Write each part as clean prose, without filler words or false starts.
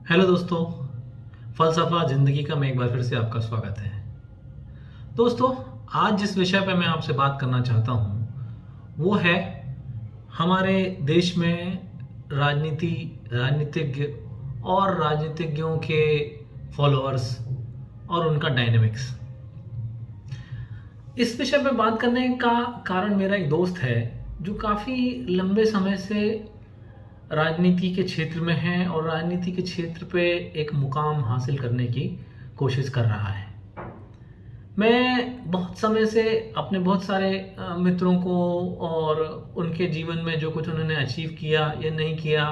Hello दोस्तों, फ़लसफ़ा ज़िंदगी का मैं एक बार फिर से आपका स्वागत है। दोस्तों, आज जिस विषय पे मैं आपसे बात करना चाहता हूँ, वो है हमारे देश में राजनीति, राजनीतिज्ञ और राजनीतिज्ञों के फॉलोअर्स और उनका डायनामिक्स। इस विषय पे बात करने का कारण मेरा एक दोस्त है, जो काफ़ी लंबे समय से राजनीति के क्षेत्र में है और राजनीति के क्षेत्र पे एक मुकाम हासिल करने की कोशिश कर रहा है। मैं बहुत समय से अपने बहुत सारे मित्रों को और उनके जीवन में जो कुछ उन्होंने अचीव किया या नहीं किया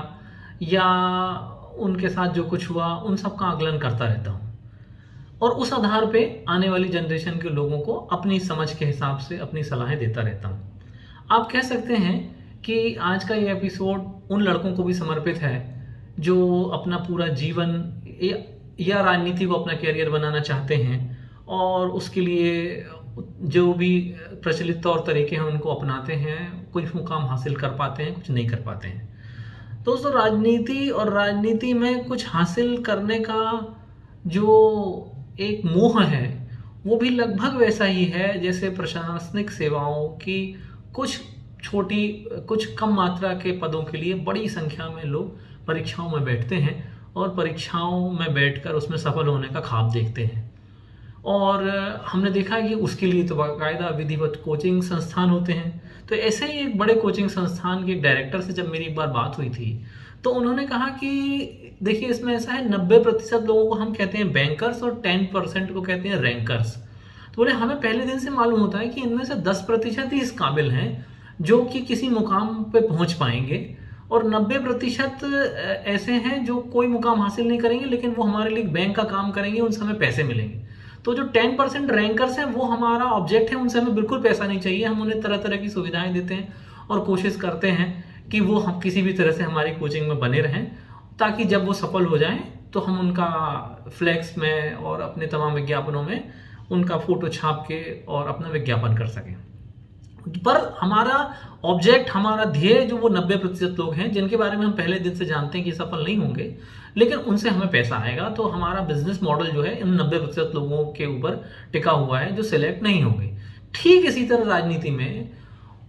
या उनके साथ जो कुछ हुआ उन सब का आकलन करता रहता हूँ और उस आधार पे आने वाली जनरेशन के लोगों को अपनी समझ के हिसाब से अपनी सलाहें देता रहता हूँ। आप कह सकते हैं कि आज का ये एपिसोड उन लड़कों को भी समर्पित है जो अपना पूरा जीवन या राजनीति को अपना करियर बनाना चाहते हैं और उसके लिए जो भी प्रचलित तौर तरीके हैं उनको अपनाते हैं, कुछ मुकाम हासिल कर पाते हैं, कुछ नहीं कर पाते हैं। दोस्तों, राजनीति और राजनीति में कुछ हासिल करने का जो एक मोह है, वो भी लगभग वैसा ही है जैसे प्रशासनिक सेवाओं की कुछ छोटी, कुछ कम मात्रा के पदों के लिए बड़ी संख्या में लोग परीक्षाओं में बैठते हैं और परीक्षाओं में बैठकर उसमें सफल होने का ख्वाब देखते हैं। और हमने देखा है कि उसके लिए तो बाकायदा विधिवत कोचिंग संस्थान होते हैं। तो ऐसे ही एक बड़े कोचिंग संस्थान के एक डायरेक्टर से जब मेरी एक बार बात हुई थी, तो उन्होंने कहा कि देखिए, इसमें ऐसा है, 90% लोगों को हम कहते हैं बैंकर्स और 10% को कहते हैं रैंकर्स। तो बोले हमें पहले दिन से मालूम होता है कि इनमें से 10% ही इस काबिल हैं जो कि किसी मुकाम पे पहुंच पाएंगे और 90% ऐसे हैं जो कोई मुकाम हासिल नहीं करेंगे, लेकिन वो हमारे लिए बैंक का काम करेंगे, उनसे हमें पैसे मिलेंगे। तो जो 10% रैंकर्स हैं वो हमारा ऑब्जेक्ट है, उनसे हमें बिल्कुल पैसा नहीं चाहिए। हम उन्हें तरह तरह की सुविधाएं देते हैं और कोशिश करते हैं कि वो हम किसी भी तरह से हमारी कोचिंग में बने रहें, ताकि जब वो सफल हो जाएं तो हम उनका फ्लैक्स में और अपने तमाम विज्ञापनों में उनका फोटो छाप के और अपना विज्ञापन कर सकें। पर हमारा ऑब्जेक्ट, हमारा ध्येय जो वो 90% लोग हैं जिनके बारे में हम पहले दिन से जानते हैं कि सफल नहीं होंगे, लेकिन उनसे हमें पैसा आएगा, तो हमारा बिजनेस मॉडल जो है इन 90% लोगों के ऊपर टिका हुआ है जो सिलेक्ट नहीं होंगे। ठीक इसी तरह राजनीति में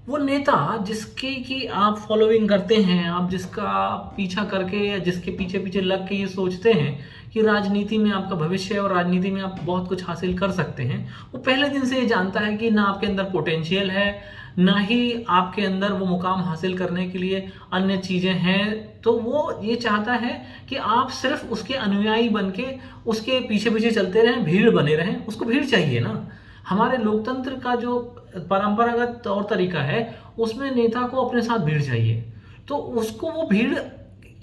वो नेता जिसकी कि आप फॉलोइंग करते हैं, आप जिसका पीछा करके या जिसके पीछे पीछे लग के ये सोचते हैं कि राजनीति में आपका भविष्य है और राजनीति में आप बहुत कुछ हासिल कर सकते हैं, वो पहले दिन से ये जानता है कि ना आपके अंदर पोटेंशियल है, ना ही आपके अंदर वो मुकाम हासिल करने के लिए अन्य चीज़ें हैं। तो वो ये चाहता है कि आप सिर्फ उसके अनुयायी बन के उसके पीछे पीछे चलते रहें, भीड़ बने रहें। उसको भीड़ चाहिए ना। हमारे लोकतंत्र का जो परंपरागत तौर तरीका है, उसमें नेता को अपने साथ भीड़ चाहिए, तो उसको वो भीड़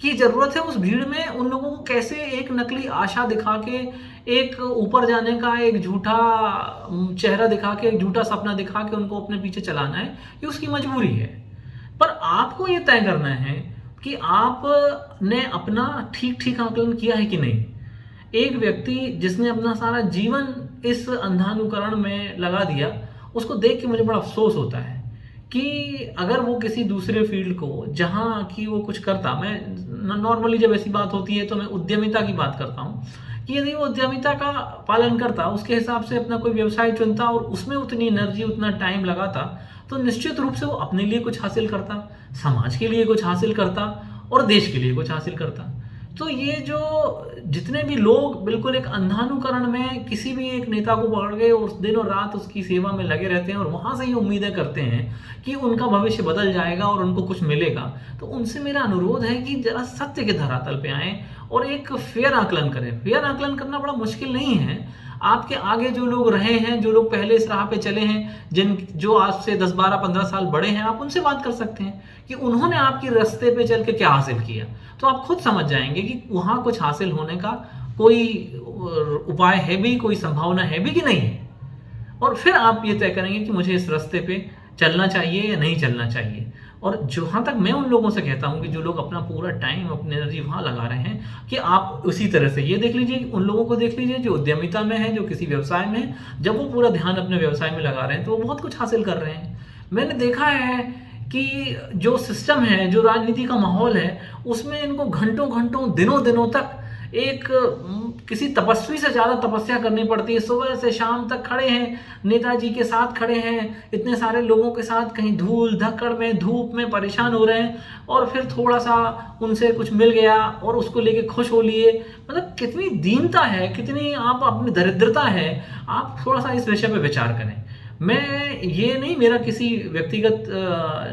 की जरूरत है। उस भीड़ में उन लोगों को कैसे एक नकली आशा दिखा के, एक ऊपर जाने का एक झूठा चेहरा दिखा के, एक झूठा सपना दिखा के उनको अपने पीछे चलाना है, ये उसकी मजबूरी है। पर आपको ये तय करना है कि आपने अपना ठीक ठीक आकलन किया है कि नहीं। एक व्यक्ति जिसने अपना सारा जीवन इस अंधानुकरण में लगा दिया, उसको देख के मुझे बड़ा अफसोस होता है कि अगर वो किसी दूसरे फील्ड को जहाँ की वो कुछ करता, मैं नॉर्मली जब ऐसी बात होती है तो मैं उद्यमिता की बात करता हूँ, कि यदि वो उद्यमिता का पालन करता, उसके हिसाब से अपना कोई व्यवसाय चुनता और उसमें उतनी एनर्जी, उतना टाइम लगाता, तो निश्चित रूप से वो अपने लिए कुछ हासिल करता, समाज के लिए कुछ हासिल करता और देश के लिए कुछ हासिल करता। तो ये जो जितने भी लोग बिल्कुल एक अंधानुकरण में किसी भी एक नेता को पकड़ गए और दिनों रात उसकी सेवा में लगे रहते हैं और वहां से ही उम्मीदें करते हैं कि उनका भविष्य बदल जाएगा और उनको कुछ मिलेगा, तो उनसे मेरा अनुरोध है कि जरा सत्य के धरातल पे आए और एक फेयर आकलन करें। फेयर आकलन करना बड़ा मुश्किल नहीं है। आपके आगे जो लोग रहे हैं, जो लोग पहले इस राह पे चले हैं, जो आज से 10, 12, 15 साल बड़े हैं, आप उनसे बात कर सकते हैं कि उन्होंने आपके रास्ते पे चल के क्या हासिल किया। तो आप खुद समझ जाएंगे कि वहां कुछ हासिल होने का कोई उपाय है भी, कोई संभावना है भी कि नहीं है। और फिर आप ये तय करेंगे कि मुझे इस रास्ते पे चलना चाहिए या नहीं चलना चाहिए। और जहाँ तक मैं उन लोगों से कहता हूँ कि जो लोग अपना पूरा टाइम, अपनी एनर्जी वहाँ लगा रहे हैं, कि आप उसी तरह से ये देख लीजिए, उन लोगों को देख लीजिए जो उद्यमिता में है, जो किसी व्यवसाय में है, जब वो पूरा ध्यान अपने व्यवसाय में लगा रहे हैं तो वो बहुत कुछ हासिल कर रहे हैं। मैंने देखा है कि जो सिस्टम है, जो राजनीति का माहौल है, उसमें इनको घंटों घंटों, दिनों दिनों तक एक किसी तपस्वी से ज़्यादा तपस्या करनी पड़ती है। सुबह से शाम तक खड़े हैं, नेताजी के साथ खड़े हैं, इतने सारे लोगों के साथ कहीं धूल धक्कड़ में धूप में परेशान हो रहे हैं, और फिर थोड़ा सा उनसे कुछ मिल गया और उसको लेके खुश हो लिए। मतलब कितनी दीनता है, कितनी आप अपनी दरिद्रता है। आप थोड़ा सा इस विषय पे विचार करें। मैं ये नहीं, मेरा किसी व्यक्तिगत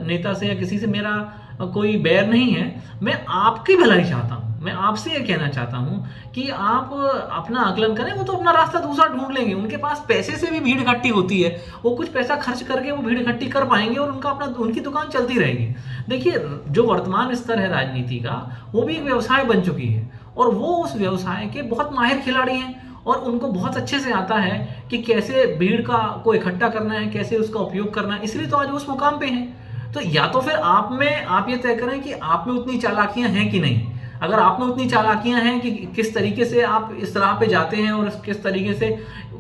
नेता से या किसी से मेरा कोई बैर नहीं है, मैं आपकी भलाई चाहता हूँ। मैं आपसे ये कहना चाहता हूँ कि आप अपना आकलन करें। वो तो अपना रास्ता दूसरा ढूंढ लेंगे, उनके पास पैसे से भी भीड़ इकट्ठी होती है, वो कुछ पैसा खर्च करके वो भीड़ इकट्ठी कर पाएंगे और उनकी दुकान चलती रहेगी। देखिए, जो वर्तमान स्तर है राजनीति का, वो भी एक व्यवसाय बन चुकी है, और वो उस व्यवसाय के बहुत माहिर खिलाड़ी हैं, और उनको बहुत अच्छे से आता है कि कैसे भीड़ को इकट्ठा करना है, कैसे उसका उपयोग करना है। इसलिए तो आज उस मुकाम पे हैं। तो या तो फिर आप ये तय करें कि आप में उतनी चालाकियां हैं कि नहीं। अगर आप में उतनी चालाकियां हैं कि किस तरीके से आप इस राह पे जाते हैं, और किस तरीके से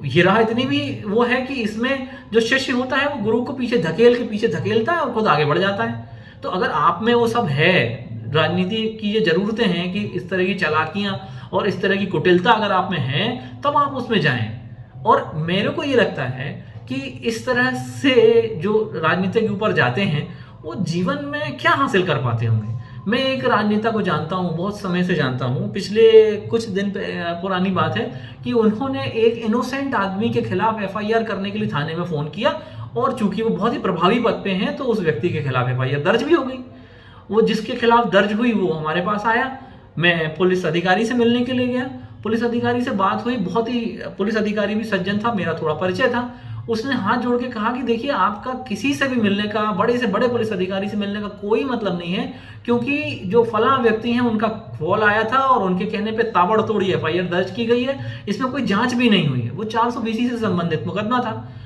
ये राह इतनी भी वो है कि इसमें जो शिष्य होता है वो गुरु को पीछे धकेलता है और खुद आगे बढ़ जाता है। तो अगर आप में वो सब है, राजनीति की ये जरूरतें हैं कि इस तरह की चालाकियां और इस तरह की कुटिलता अगर आप में है, तब आप उसमें जाएं। और मेरे को ये लगता है कि इस तरह से जो राजनीति के ऊपर जाते हैं, वो जीवन में क्या हासिल कर पाते होंगे। मैं एक राजनेता को जानता हूँ, बहुत समय से जानता हूँ, पिछले कुछ दिन पुरानी बात है कि उन्होंने एक इनोसेंट आदमी के खिलाफ एफआईआर करने के लिए थाने में फोन किया, और चूंकि वो बहुत ही प्रभावी पद पे हैं, तो उस व्यक्ति के खिलाफ एफआईआर दर्ज भी हो गई। वो जिसके खिलाफ दर्ज हुई वो हमारे पास आया, मैं पुलिस अधिकारी से मिलने के लिए गया, पुलिस अधिकारी से बात हुई, बहुत ही पुलिस अधिकारी भी सज्जन था, मेरा थोड़ा परिचय था। उसने हाथ जोड़ के कहा कि देखिए, आपका किसी से भी मिलने का, बड़े से बड़े पुलिस अधिकारी से मिलने का कोई मतलब नहीं है, क्योंकि जो फला व्यक्ति हैं उनका कॉल आया था और उनके कहने पे ताबड़तोड़ एफआईआर दर्ज की गई है, इसमें कोई जांच भी नहीं हुई है, वो 420 से संबंधित मुकदमा था।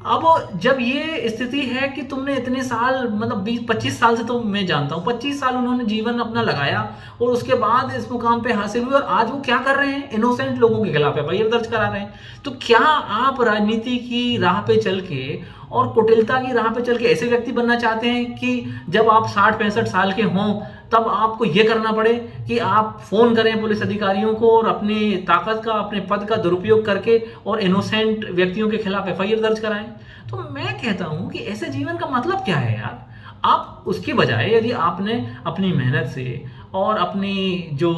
अब जब ये स्थिति है कि तुमने इतने साल, मतलब 20-25 साल से, तो मैं जानता हूँ 25 साल उन्होंने जीवन अपना लगाया, और उसके बाद इस मुकाम पे हासिल हुए, और आज वो क्या कर रहे हैं, इनोसेंट लोगों के खिलाफ एफआईआर दर्ज करा रहे हैं। तो क्या आप राजनीति की राह पे चल के और कुटिलता की राह पे चल के ऐसे व्यक्ति बनना चाहते हैं कि जब आप 60-65 साल के हों, तब आपको यह करना पड़े कि आप फोन करें पुलिस अधिकारियों को, और अपनी ताकत का, अपने पद का दुरुपयोग करके और इनोसेंट व्यक्तियों के खिलाफ एफआईआर दर्ज कराएं? तो मैं कहता हूं कि ऐसे जीवन का मतलब क्या है यार। आप उसके बजाय, यदि आपने अपनी मेहनत से और अपनी जो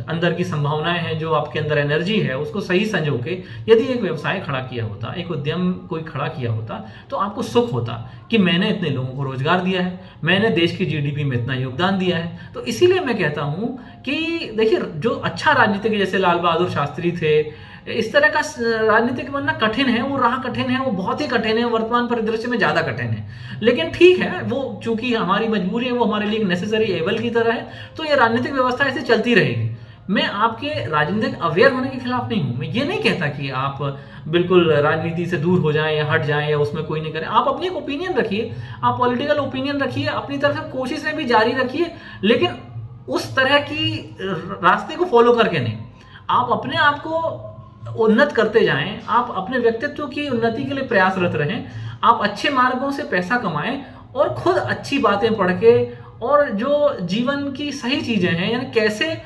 अंदर की संभावनाएं हैं, जो आपके अंदर एनर्जी है, उसको सही संजो के यदि एक व्यवसाय खड़ा किया होता, एक उद्यम कोई खड़ा किया होता, तो आपको सुख होता कि मैंने इतने लोगों को रोजगार दिया है, मैंने देश की जीडीपी में इतना योगदान दिया है। तो इसीलिए मैं कहता हूं कि देखिए, जो अच्छा राजनीतिक, जैसे लाल बहादुर शास्त्री थे, इस तरह का राजनीतिक बनना कठिन है, वो राह कठिन है, वो बहुत ही कठिन है, वर्तमान परिदृश्य में ज्यादा कठिन है। लेकिन ठीक है, वो चूंकि हमारी मजबूरी है, वो हमारे लिए नेसेसरी एवल की तरह है, तो ये राजनीतिक व्यवस्था ऐसे चलती रहेगी। मैं आपके राजनीतिक अवेयर होने के खिलाफ नहीं हूं। मैं ये नहीं कहता कि आप बिल्कुल राजनीति से दूर हो जाएं या हट जाएं या उसमें कोई नहीं करें। आप अपनी एक ओपिनियन रखिए, आप पॉलिटिकल ओपिनियन रखिए, अपनी तरफ से कोशिशें भी जारी रखिए, लेकिन उस तरह की रास्ते को फॉलो करके नहीं। आप अपने आप को उन्नत करते जाएं, आप अपने व्यक्तित्व की उन्नति के लिए प्रयासरत रहें, आप अच्छे मार्गों से पैसा कमाएं, और खुद अच्छी बातें पढ़ के, और जो जीवन की सही चीजें हैं, यानी कैसे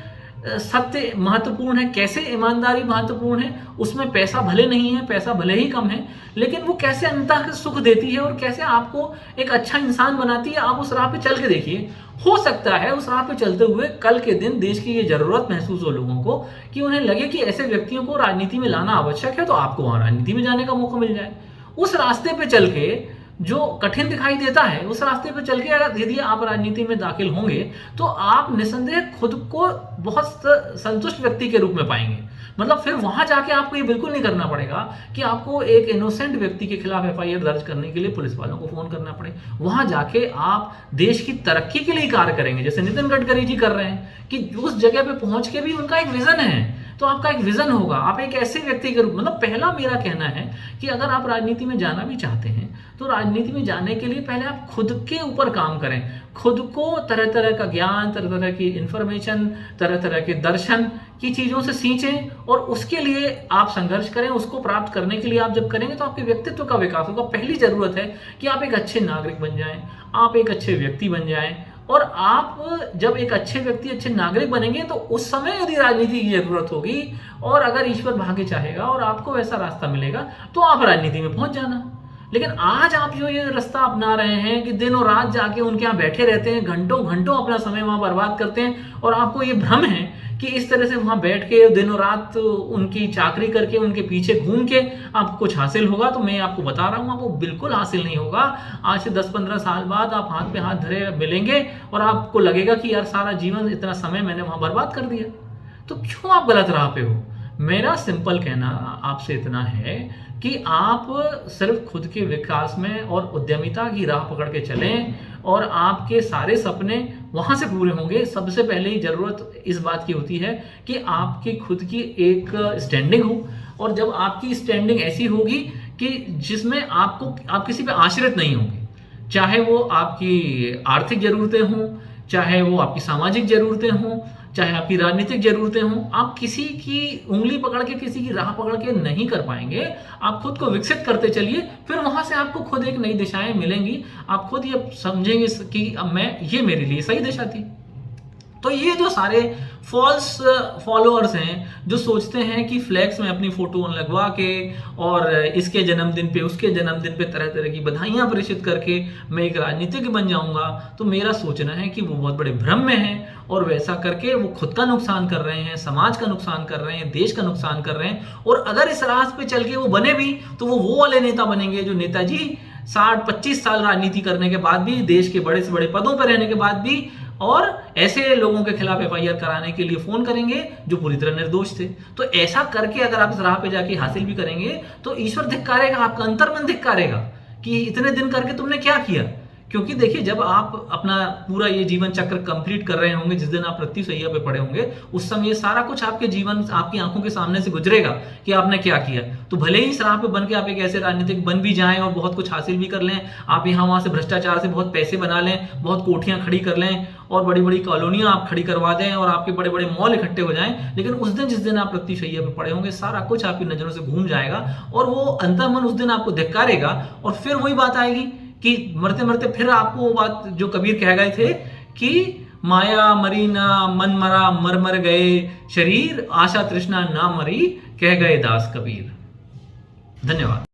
सत्य महत्वपूर्ण है, कैसे ईमानदारी महत्वपूर्ण है, उसमें पैसा भले नहीं है, पैसा भले ही कम है, लेकिन वो कैसे अंतः सुख देती है और कैसे आपको एक अच्छा इंसान बनाती है, आप उस राह पे चल के देखिए। हो सकता है उस राह पे चलते हुए कल के दिन देश की ये जरूरत महसूस हो लोगों को, कि उन्हें लगे कि ऐसे व्यक्तियों को राजनीति में लाना आवश्यक है, तो आपको वहां राजनीति में जाने का मौका मिल जाए। उस रास्ते पे चल के, जो कठिन दिखाई देता है, उस रास्ते पे चल के अगर यदि आप राजनीति में दाखिल होंगे, तो आप निसंदेह खुद को बहुत संतुष्ट व्यक्ति के रूप में पाएंगे। मतलब फिर वहां जाके आपको ये बिल्कुल नहीं करना पड़ेगा कि आपको एक इनोसेंट व्यक्ति के खिलाफ एफआईआर दर्ज करने के लिए पुलिस वालों को फोन करना पड़े। वहां जाके आप देश की तरक्की के लिए कार्य करेंगे, जैसे नितिन गडकरी जी कर रहे हैं, कि उस जगह पे पहुंच के भी उनका एक विजन है, तो आपका एक विजन होगा, आप एक ऐसे व्यक्ति के रूप, मतलब पहला मेरा कहना है कि अगर आप राजनीति में जाना भी चाहते हैं, तो राजनीति में जाने के लिए पहले आप खुद के ऊपर काम करें, खुद को तरह तरह का ज्ञान, तरह तरह की इंफॉर्मेशन, तरह तरह के दर्शन की चीजों से सींचें, और उसके लिए आप संघर्ष करें। उसको प्राप्त करने के लिए आप जब करेंगे, तो आपके व्यक्तित्व का विकास होगा। पहली जरूरत है कि आप एक अच्छे नागरिक बन जाएं, आप एक अच्छे व्यक्ति बन जाएं, और आप जब एक अच्छे व्यक्ति, अच्छे नागरिक बनेंगे तो उस समय यदि राजनीति की जरूरत होगी और अगर ईश्वर भाग्य चाहेगा और आपको वैसा रास्ता मिलेगा तो आप राजनीति में पहुंच जाना। लेकिन आज आप जो ये रास्ता अपना रहे हैं कि दिनों रात जाके उनके यहाँ बैठे रहते हैं, घंटों घंटों अपना समय वहां बर्बाद करते हैं और आपको ये भ्रम है कि इस तरह से वहां बैठ के दिनों रात उनकी चाकरी करके उनके पीछे घूम के आपको कुछ हासिल होगा, तो मैं आपको बता रहा हूं आपको बिल्कुल हासिल नहीं होगा। आज से 10-15 साल बाद आप हाथ पे हाथ धरे मिलेंगे और आपको लगेगा कि यार सारा जीवन इतना समय मैंने वहां बर्बाद कर दिया। तो क्यों आप गलत राह पे हो? मेरा सिंपल कहना आपसे इतना है कि आप सिर्फ खुद के विकास में और उद्यमिता की राह पकड़ के चलें और आपके सारे सपने वहां से पूरे होंगे। सबसे पहले ही जरूरत इस बात की होती है कि आपकी खुद की एक स्टैंडिंग हो, और जब आपकी स्टैंडिंग ऐसी होगी कि जिसमें आप किसी पे आश्रित नहीं होंगे, चाहे वो आपकी आर्थिक जरूरतें हों, चाहे वो आपकी सामाजिक जरूरतें हों, चाहे आपकी राजनीतिक जरूरतें हों, आप किसी की उंगली पकड़ के, किसी की राह पकड़ के नहीं कर पाएंगे। आप खुद को विकसित करते चलिए, फिर वहां से आपको खुद एक नई दिशाएं मिलेंगी। आप खुद ये समझेंगे कि अब ये मेरे लिए सही दिशा थी। तो ये जो सारे फॉल्स फॉलोअर्स हैं जो सोचते हैं कि फ्लैक्स में अपनी फोटो लगवा के और इसके जन्मदिन पे उसके जन्मदिन पे तरह तरह की बधाइयां प्रेषित करके मैं एक राजनीतिज्ञ बन जाऊंगा, तो मेरा सोचना है कि वो बहुत बड़े भ्रम में हैं और वैसा करके वो खुद का नुकसान कर रहे हैं, समाज का नुकसान कर रहे हैं, देश का नुकसान कर रहे हैं। और अगर इस राह पे चल के वो बने भी तो वो वाले नेता बनेंगे जो नेताजी 60-25 साल राजनीति करने के बाद भी, देश के बड़े से बड़े पदों पर रहने के बाद भी, और ऐसे लोगों के खिलाफ एफआईआर कराने के लिए फोन करेंगे जो पूरी तरह निर्दोष थे। तो ऐसा करके अगर आप इस राह पे जाके हासिल भी करेंगे तो ईश्वर धिक्कारेगा, आपका अंतर्मन धिक्कारेगा कि इतने दिन करके तुमने क्या किया। क्योंकि देखिए, जब आप अपना पूरा ये जीवन चक्र कंप्लीट कर रहे होंगे, जिस दिन आप मृत्यु शैया पे पड़े होंगे, उस समय ये सारा कुछ आपके जीवन, आपकी आंखों के सामने से गुजरेगा कि आपने क्या किया। तो भले ही इस राह पे बन के आप एक ऐसे राजनीतिक बन भी जाएं और बहुत कुछ हासिल भी कर लें, आप यहाँ वहां से भ्रष्टाचार से बहुत पैसे बना लें, बहुत कोठियां खड़ी कर लें और बड़ी बड़ी कॉलोनियां आप खड़ी करवा दें और आपके बड़े बड़े मॉल इकट्ठे हो जाएं, लेकिन उस दिन जिस दिन आप मृत्यु शैया पे पड़े होंगे, सारा कुछ आपकी नजरों से घूम जाएगा और वो अंतर्मन उस दिन आपको धिक्कारेगा। और फिर वही बात आएगी कि मरते मरते फिर आपको वो बात जो कबीर कह गए थे कि माया मरी ना मन मरा, मर मर गए शरीर, आशा तृष्णा ना मरी, कह गए दास कबीर। धन्यवाद।